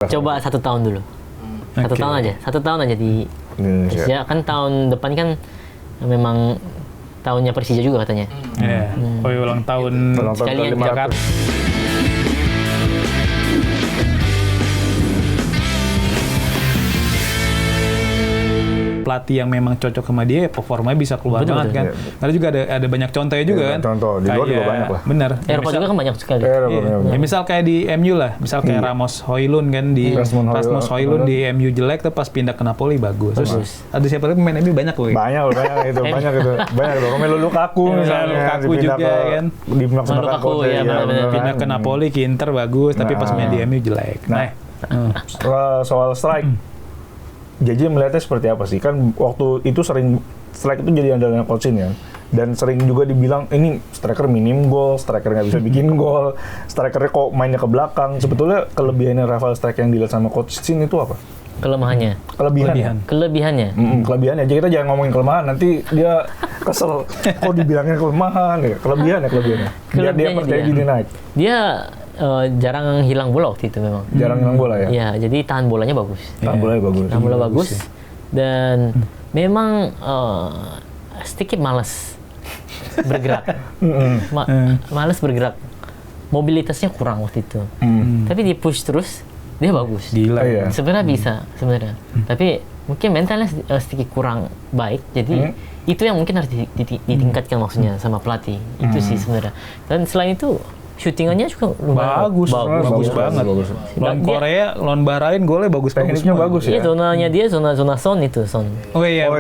Coba 1 tahun dulu. 1 tahun aja di Persija. Kan tahun depan kan memang tahunnya Persija juga katanya. Ulang tahun sekalian Jakarta. Pelatih yang memang cocok sama dia, performanya bisa keluar banget kan. Karena juga ada banyak contohnya juga kan. Contoh di luar juga banyak lah. Bener. Eropa juga kan banyak sekali. Ya, misal kayak di MU lah, misal kayak Ramos Højlund kan di Rasmus Højlund di MU jelek, tuh pas pindah ke Napoli bagus. Terus ada siapa lagi pemain MU banyak loh. Banyak itu. Romelu Lukaku misalnya Lukaku juga kan. Pindah ke Napoli, ke Inter bagus, tapi pas main di MU jelek. Soal strike, JJ melihatnya seperti apa sih? Kan waktu itu sering strike itu jadi andalan coachin ya. Dan sering juga dibilang ini striker minim gol, striker nggak bisa bikin gol, strikernya kok mainnya ke belakang. Sebetulnya kelebihannya Rafael Strijk yang dilihat sama coach Shin itu apa? Kelebihannya. Kelebihannya. Jadi kita jangan ngomongin kelemahan, nanti dia kesel. Kok dibilangnya kelemahan ya? Kelebihannya. Biar dia percaya diri naik. Dia jarang hilang bola waktu itu memang. Jarang hilang bola ya? Iya, jadi tahan bolanya bagus. Tahan bola bagus. Dan memang sedikit malas bergerak. Malas bergerak. Mobilitasnya kurang waktu itu. Tapi dia push terus, dia bagus. Gila ya. Sebenarnya bisa, sebenarnya. Tapi mungkin mentalnya sedikit kurang baik. Jadi itu yang mungkin harus ditingkatkan maksudnya sama pelatih. Itu sih sebenarnya. Dan selain itu shootingannya juga bagus banget. Lawan Korea, lawan Bahrain golnya bagus. Tekniknya bagus ya. Iya, zonanya dia zona Son itu, Son. Oh iya.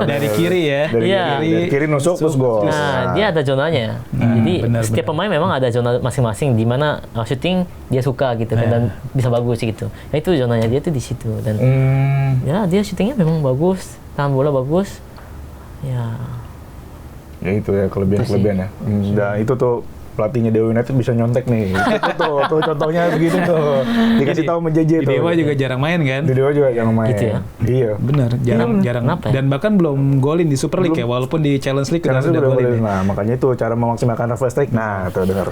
Dari kiri ya. Dari kiri nusuk terus gol. Nah, dia ada zonanya. Jadi setiap pemain memang ada zona masing-masing di mana shooting dia suka gitu kan, dan bisa bagus gitu. Nah, itu zonanya dia tuh di situ, dan ya dia shootingnya memang bagus, tahan bola bagus. Ya itu ya kelebihannya. Nah, itu tuh pelatihnya Dewa United bisa nyontek nih. Itu tuh contohnya begitu tuh. Dikasih tahu sama JJ tuh. Di Dewa juga jarang main kan? Di Dewa juga jarang main. Gitu ya? Iya. Bener, jarang. Kenapa ya? Dan bahkan belum golin di Super League ya, walaupun di Challenge League udah golin. Nah, makanya itu cara memaksimalkan Rafael Strijk. Nah, tuh dengar.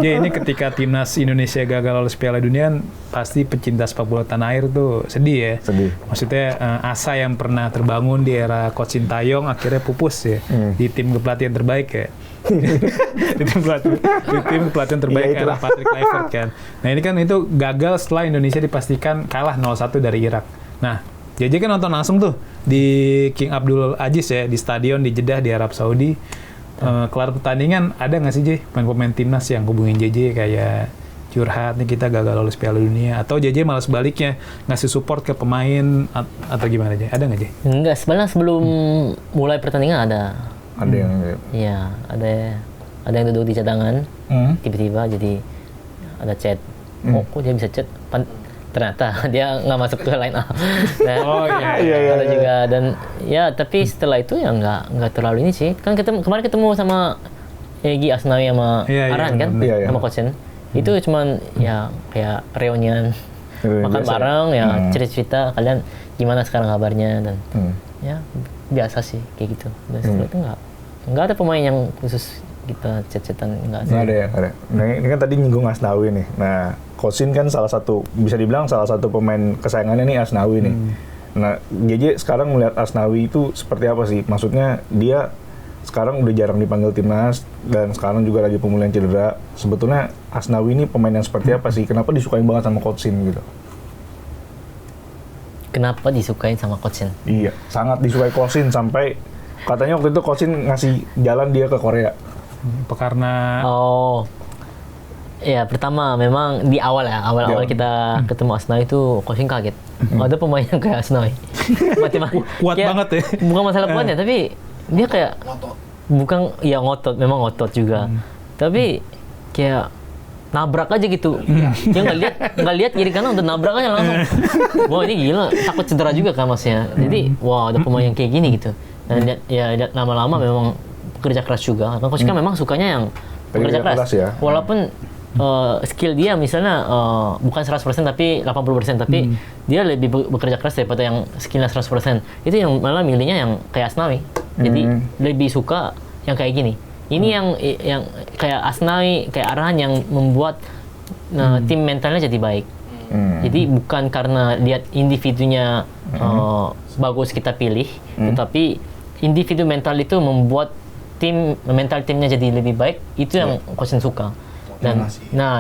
Ya ini ketika timnas Indonesia gagal lolos Piala Dunia, pasti pecinta sepak bola tanah air tuh sedih ya. Sedih. Maksudnya asa yang pernah terbangun di era Coach Sintayong akhirnya pupus ya di tim kepelatihan terbaik ya. di tim pelatihan terbaik era Patrick Kluivert kan. Nah ini kan itu gagal setelah Indonesia dipastikan kalah 0-1 dari Irak. Nah JJ kan nonton langsung tuh di King Abdul Aziz ya, di stadion di Jeddah di Arab Saudi. Kelar pertandingan ada nggak sih pemain timnas yang hubungin JJ kayak curhat nih kita gagal lolos Piala Dunia, atau JJ malah sebaliknya ngasih support ke pemain atau gimana aja? Ada nggak, J? Enggak, sebenarnya sebelum mulai pertandingan ada yang iya, ada yang duduk di cadangan, tiba-tiba jadi ada chat. Kok dia bisa chat? Ternyata dia nggak masuk ke line up. Nah, ada juga, dan ya tapi setelah itu ya nggak terlalu ini sih. Kan kemarin ketemu sama Egy Asnawi sama Aran kan, sama Coach Shin. Itu cuman ya kayak reunian, makan bareng ya, cerita-cerita kalian gimana sekarang kabarnya, dan ya biasa sih kayak gitu. Dan setelah itu nggak ada pemain yang khusus kita chat-chatan, nggak ada ya. Nah ini kan tadi nyinggung Asnawi nih. Nah Coach Shin kan bisa dibilang salah satu pemain kesayangannya nih Asnawi nih. Nah JJ sekarang melihat Asnawi itu seperti apa sih? Maksudnya dia sekarang udah jarang dipanggil timnas dan sekarang juga lagi pemulihan cedera. Sebetulnya Asnawi ini pemain yang seperti apa sih? Kenapa disukai banget sama Coach Shin gitu? Kenapa disukain sama Coach Shin? Iya, sangat disukai Coach Shin sampai katanya waktu itu Coach Shin ngasih jalan dia ke Korea. Karena ya pertama memang di awal kita ketemu Asnawi itu Coach Shin kaget. Ada pemain yang kayak Asnawi. Kuat banget ya. Bukan masalah kuatnya, tapi dia kayak ngotot, memang ngotot juga. Tapi kayak nabrak aja gitu. Dia nggak lihat kiri kanan udah nabrak aja langsung. Wah ini gila, takut cedera juga kan masnya. Jadi ada pemain yang kayak gini gitu. Dan ya lama-lama memang pekerja keras juga. Kan Coach kan memang sukanya yang pekerja keras ya. Walaupun skill dia misalnya bukan 100% tapi 80%, tapi dia lebih bekerja keras daripada yang skillnya 100%. Itu yang malah milihnya yang kayak Asnawi. Jadi lebih suka yang kayak gini. Ini yang kayak Asnawi, kayak Arhan yang membuat tim mentalnya jadi baik. Jadi bukan karena lihat individunya bagus kita pilih, tetapi individu mental itu membuat mental timnya jadi lebih baik. Itu yang coach suka. Dan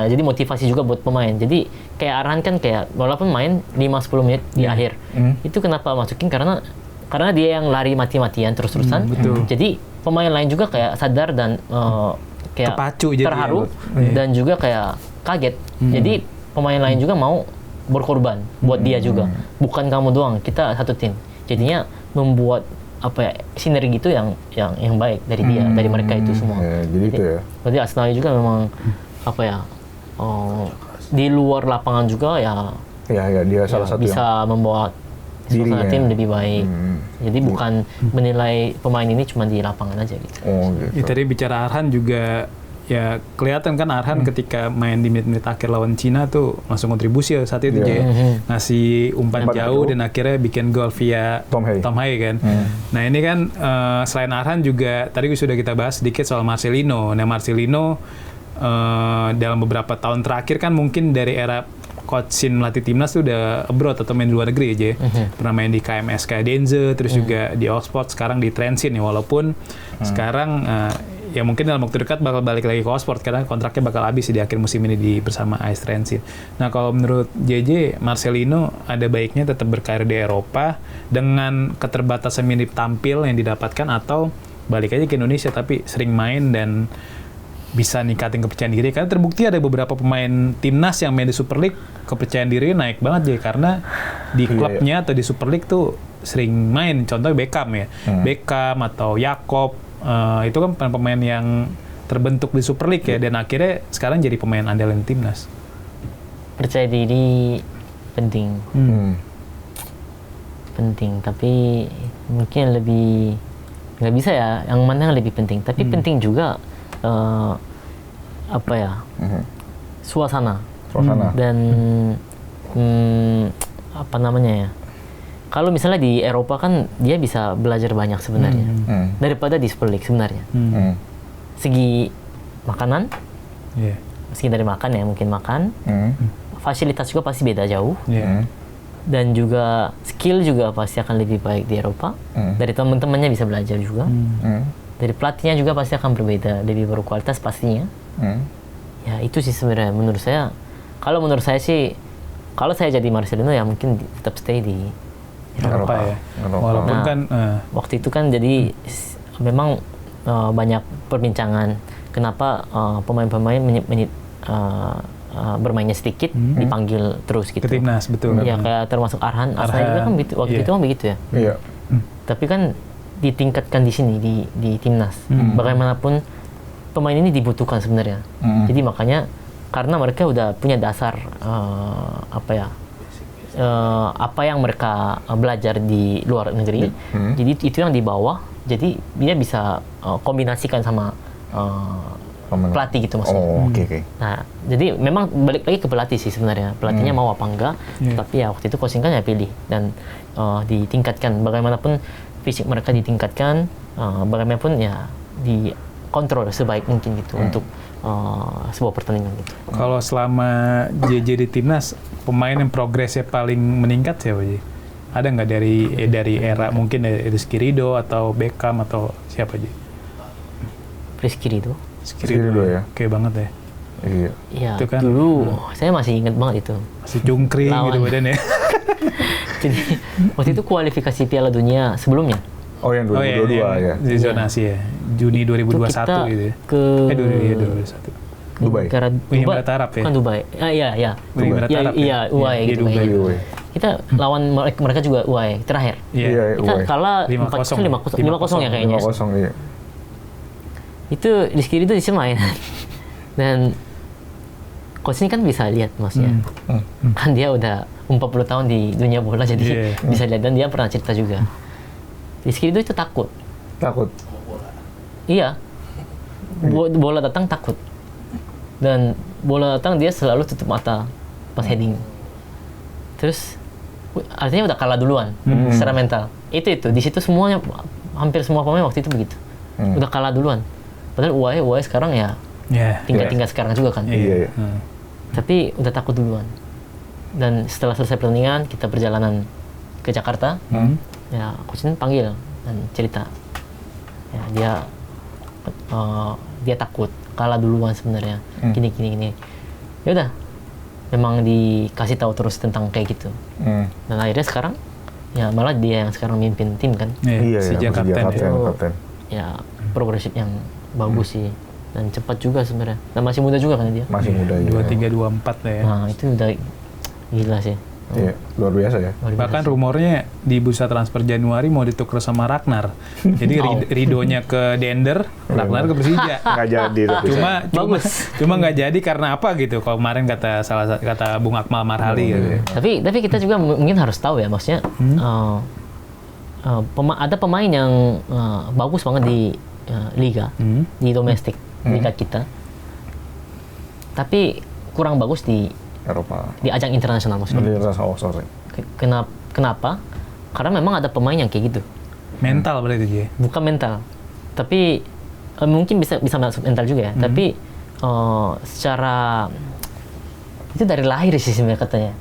jadi motivasi juga buat pemain. Jadi kayak Arhan kan kayak walaupun main 5-10 menit di akhir, itu kenapa masukin karena dia yang lari mati-matian terus-terusan. Jadi pemain lain juga kayak sadar dan kayak terpacu, terharu dan juga kayak kaget. Jadi pemain lain juga mau berkorban buat dia juga. Bukan kamu doang, kita satu tim. Jadinya membuat sinergi itu yang baik dari dia, dari mereka itu semua. Jadi itu ya. Berarti Asnawi juga memang di luar lapangan juga ya dia salah satu bisa membawa suasana tim lebih baik. Jadi bukan menilai pemain ini cuma di lapangan aja gitu. Ya, tadi bicara Arhan juga ya kelihatan kan Arhan ketika main di menit-menit akhir lawan Cina tuh langsung kontribusi saat itu ngasih umpan jauh dan akhirnya bikin gol via Tom Hai kan. Nah ini kan selain Arhan juga tadi sudah kita bahas sedikit soal Marcelino. Nah Marcelino dalam beberapa tahun terakhir kan mungkin dari era Coach Shin melatih timnas tuh udah abroad atau main di luar negeri aja. Pernah main di KMS Denze, terus juga di Oxford, sekarang di Trensin ya. Walaupun sekarang ya mungkin dalam waktu dekat bakal balik lagi ke Oxford karena kontraknya bakal habis di akhir musim ini bersama AS Trensin. Nah kalau menurut JJ, Marcelino ada baiknya tetap berkarir di Eropa dengan keterbatasan minit tampil yang didapatkan atau balik aja ke Indonesia tapi sering main dan bisa ningkatin kepercayaan diri, karena terbukti ada beberapa pemain timnas yang main di Super League kepercayaan diri naik banget karena di klubnya atau di Super League tuh sering main, contohnya Beckham ya, Beckham atau Jakob, itu kan pemain yang terbentuk di Super League ya, dan akhirnya sekarang jadi pemain andalan timnas. Percaya diri penting, tapi mungkin lebih nggak bisa ya, yang mana yang lebih penting, tapi penting juga suasana dan apa namanya ya, kalau misalnya di Eropa kan dia bisa belajar banyak sebenarnya daripada di Super League sebenarnya. Segi makanan, segi dari makan ya, mungkin makan, fasilitas juga pasti beda jauh, dan juga skill juga pasti akan lebih baik di Eropa. Dari teman-temannya bisa belajar juga. Dari pelatihnya juga pasti akan berbeda, lebih berkualitas pastinya. Ya itu sih sebenarnya menurut saya. Kalau menurut saya sih, kalau saya jadi Marcelino ya mungkin tetap stay di Eropa ya. Walaupun kan waktu itu kan jadi memang banyak perbincangan kenapa pemain-pemain bermainnya sedikit dipanggil terus gitu. Ke timnas, betul. Ya kayak termasuk Arhan juga kan waktu itu kan begitu ya. Tapi kan ditingkatkan di sini di timnas. Bagaimanapun pemain ini dibutuhkan sebenarnya. Jadi makanya karena mereka udah punya dasar apa yang mereka belajar di luar negeri. Jadi itu yang dibawa. Jadi dia bisa kombinasikan sama pelatih gitu maksudnya. Nah, jadi memang balik lagi ke pelatih sih sebenarnya. Pelatihnya mau apa enggak. Tapi ya waktu itu coaching kan ya pilih dan ditingkatkan. Bagaimanapun fisik mereka ditingkatkan, bagaimanapun ya dikontrol sebaik mungkin gitu untuk sebuah pertandingan gitu. Kalau selama JJ di timnas, pemain yang progresnya paling meningkat siapa Ji? Ada nggak dari era mungkin dari Rizky Ridho atau Beckham atau siapa Ji? Rizky Ridho ya. Oke banget ya. Iya. Itu kan, dulu saya masih ingat banget itu. Masih cungkring gitu badannya. Jadi waktu itu kualifikasi Piala Dunia sebelumnya. Oh yang 2022 ya. Di zonasi ya. Juni 2021 gitu ya. Ke 2021. Dubai. Emirat Arab ya. Bukan Dubai. Iya. Emirat Arab. Iya, UAE gitu. Dubai. Kita lawan mereka juga UAE terakhir. Iya, kita kalah 5-0 ya kayaknya. 5-0 iya. Itu Rizky Ridho di sini main. Dan coach ini kan bisa lihat maksudnya. Kan dia udah 40 tahun di dunia bola jadi bisa lihat, dan dia pernah cerita juga. Rizky Ridho itu takut. Iya. Bola datang takut. Dan bola datang dia selalu tutup mata pas heading. Terus artinya udah kalah duluan secara mental. Itu di situ semuanya, hampir semua pemain waktu itu begitu. Udah kalah duluan. Padahal UAE sekarang ya tingkat sekarang juga kan. Iya. Tapi udah takut duluan. Dan setelah selesai pertandingan, kita perjalanan ke Jakarta. Ya, coach Shin panggil dan cerita. Ya, dia takut kalah duluan sebenarnya. Gini. Ya udah, memang dikasih tahu terus tentang kayak gitu. Dan akhirnya sekarang, ya malah dia yang sekarang mimpin tim kan. Iya, kapten. Ya, progresif yang bagus sih. Dan cepat juga sebenarnya. Dan masih muda juga kan dia. Masih muda ya. 23-24 lah ya. Nah, itu udah gila sih. Iya, luar biasa ya. Bahkan rumornya di bursa transfer Januari mau ditukar sama Ragnar. Jadi Ridonya ke Dender, Ragnar ke Persija. Nggak jadi. Cuma nggak jadi karena apa gitu. Kalau kemarin kata Bung Akmal Marhali gitu. Tapi kita juga mungkin harus tahu ya, maksudnya ada pemain yang bagus banget di liga, di domestik liga kita. Tapi kurang bagus di Eropa. Di ajang internasional maksudnya. Sorry. Kenapa? Karena memang ada pemain yang kayak gitu. Mental berarti dia. Bukan mental. Tapi mungkin bisa masuk mental juga ya. Tapi secara itu dari lahir sih sebenarnya katanya.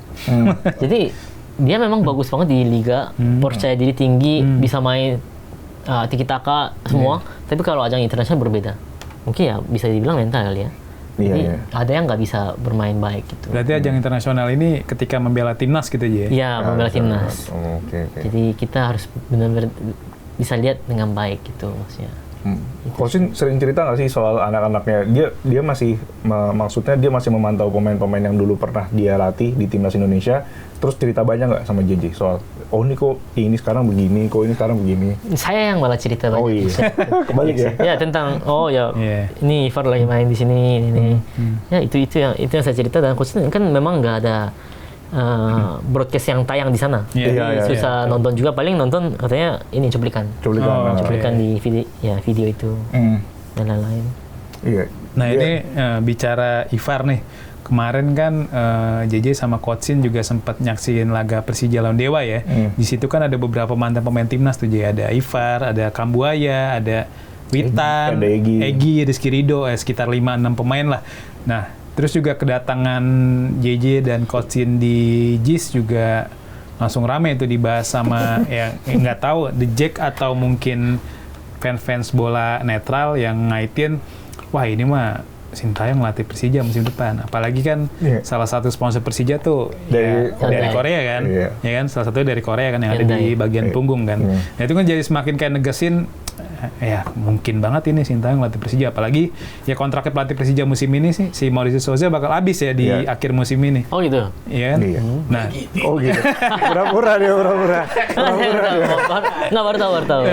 Jadi dia memang bagus banget di liga, percaya diri tinggi, bisa main tiki taka semua. Tapi kalau ajang internasional berbeda. Mungkin ya bisa dibilang mental kali ya. Jadi ada yang nggak bisa bermain baik gitu. Berarti ajang internasional ini ketika membela timnas gitu aja ya? Iya, membela timnas. Okay. Jadi kita harus benar-benar bisa lihat dengan baik gitu maksudnya. Coach Shin sering cerita nggak sih soal anak-anaknya? Dia masih maksudnya dia masih memantau pemain-pemain yang dulu pernah dia latih di timnas Indonesia. Terus cerita banyak nggak sama JJ soal ini kok ini sekarang begini, kok ini sekarang begini? Saya yang malah cerita banyak. Oh iya. Kebalik ya? Ya tentang ini Ivar lagi main di sini ini. Ya itu yang saya cerita, dan Coach Shin kan memang nggak ada broadcast yang tayang di sana. Susah nonton juga, paling nonton katanya ini cuplikan di video itu dan lain-lain. Iya. Nah ini bicara Ivar nih, kemarin kan JJ sama Coach Shin juga sempat nyaksiin laga Persija lawan Dewa ya. Di situ kan ada beberapa mantan pemain timnas tuh, ada Ivar, ada Kambuaya, ada Witan, Egy, Rizky Ridho, sekitar 5-6 pemain lah. Nah, terus juga kedatangan JJ dan Coach Shin di JIS juga langsung rame itu dibahas sama yang nggak tahu The Jack atau mungkin fans bola netral yang ngaitin, wah ini mah Sintayong ngelatih Persija musim depan. Apalagi kan salah satu sponsor Persija tuh dari Korea kan, ya kan, salah satunya dari Korea kan yang ada di bagian punggung kan. Nah itu kan jadi semakin kayak negesin, ya mungkin banget ini Sintayong ngelatih Persija. Apalagi ya kontraknya pelatih Persija musim ini sih, si Mauricio Souza bakal habis ya di akhir musim ini. Oh gitu? Iya kan? Nah. Oh gitu. Pura-pura dia. Nggak, baru tahu.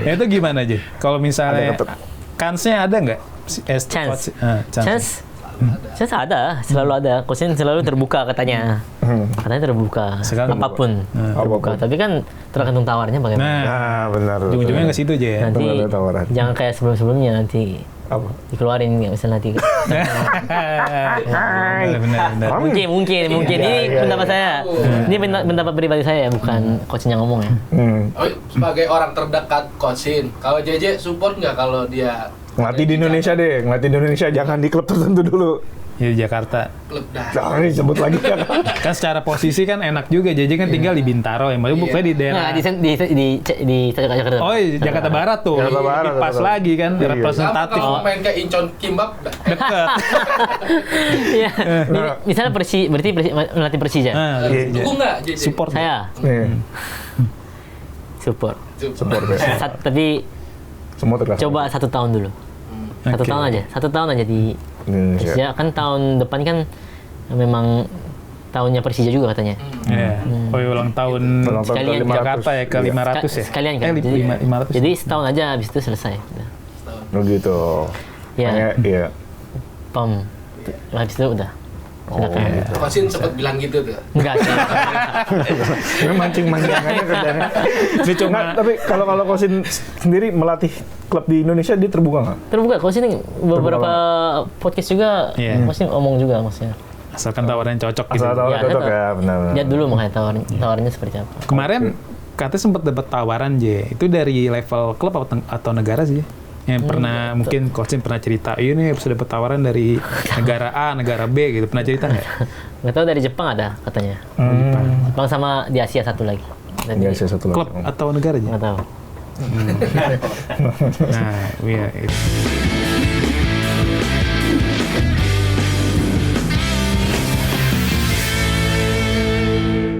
Ya itu gimana aja? Kalau misalnya kansnya ada nggak? Chance ada, selalu ada. Coach Shin selalu terbuka katanya. Katanya terbuka. Apapun. Terbuka. Tapi kan tergantung tawarnya bagaimana. Nah, benar. Ujung-ujungnya ke situ aja ya. Nanti jangan kayak sebelum-sebelumnya nanti. Apa? Dikeluarin nggak bisa nanti. Benar. Mungkin ini pendapat saya. Ini pendapat pribadi saya, bukan Coach Shin yang ngomong ya. Sebagai orang terdekat Coach Shin, kalau JJ support nggak kalau dia ngelatih di Indonesia deh, jangan di klub tertentu dulu. Ya di Jakarta. Klub dah. Jangan disebut lagi ya. Kan secara posisi kan enak juga, JJ kan tinggal di Bintaro ya, bukannya di daerah. Nah, di Jakarta. Oh, Jakarta Barat tuh. Jakarta Barat. Pas lagi kan, representatif. Kalau main kayak Incheon Kimbap Dekat. Iya. Misalnya berarti melatih Persija. Dukung nggak JJ? Support Saya. Support. Tapi semua tergantung. coba 1 tahun dulu. 1 tahun aja di Persija. Kan tahun depan kan memang tahunnya Persija juga katanya. Oh, ulang tahun sekalian Jakarta ya, ke 500 ya? Sekalian kan. Jadi setahun aja, habis itu selesai. Oh gitu. Iya. Iya. Pom. Habis itu udah. Gitu. Coach Shin sempat bilang gitu tuh. Enggak sih. Ini mancing-mancingannya kerjanya. Tapi kalau Coach Shin sendiri melatih klub di Indonesia, dia terbuka nggak? Terbuka. Coach Shin beberapa podcast juga Coach Shin omong juga maksudnya. Asalkan tawaran cocok gitu. Asal tawaran cocok ya, benar. Lihat dulu makanya tawarannya seperti apa. Kemarin katanya sempat dapat tawaran itu dari level klub atau negara sih? Yang pernah mungkin Coach Shin pernah cerita, ini bisa dapat tawaran dari negara A, negara B gitu. Pernah cerita nggak? Nggak tahu, dari Jepang ada katanya. Jepang sama di Asia satu lagi. Di Asia satu lagi. Klub atau negaranya? Nggak tahu. Nah, iya itu.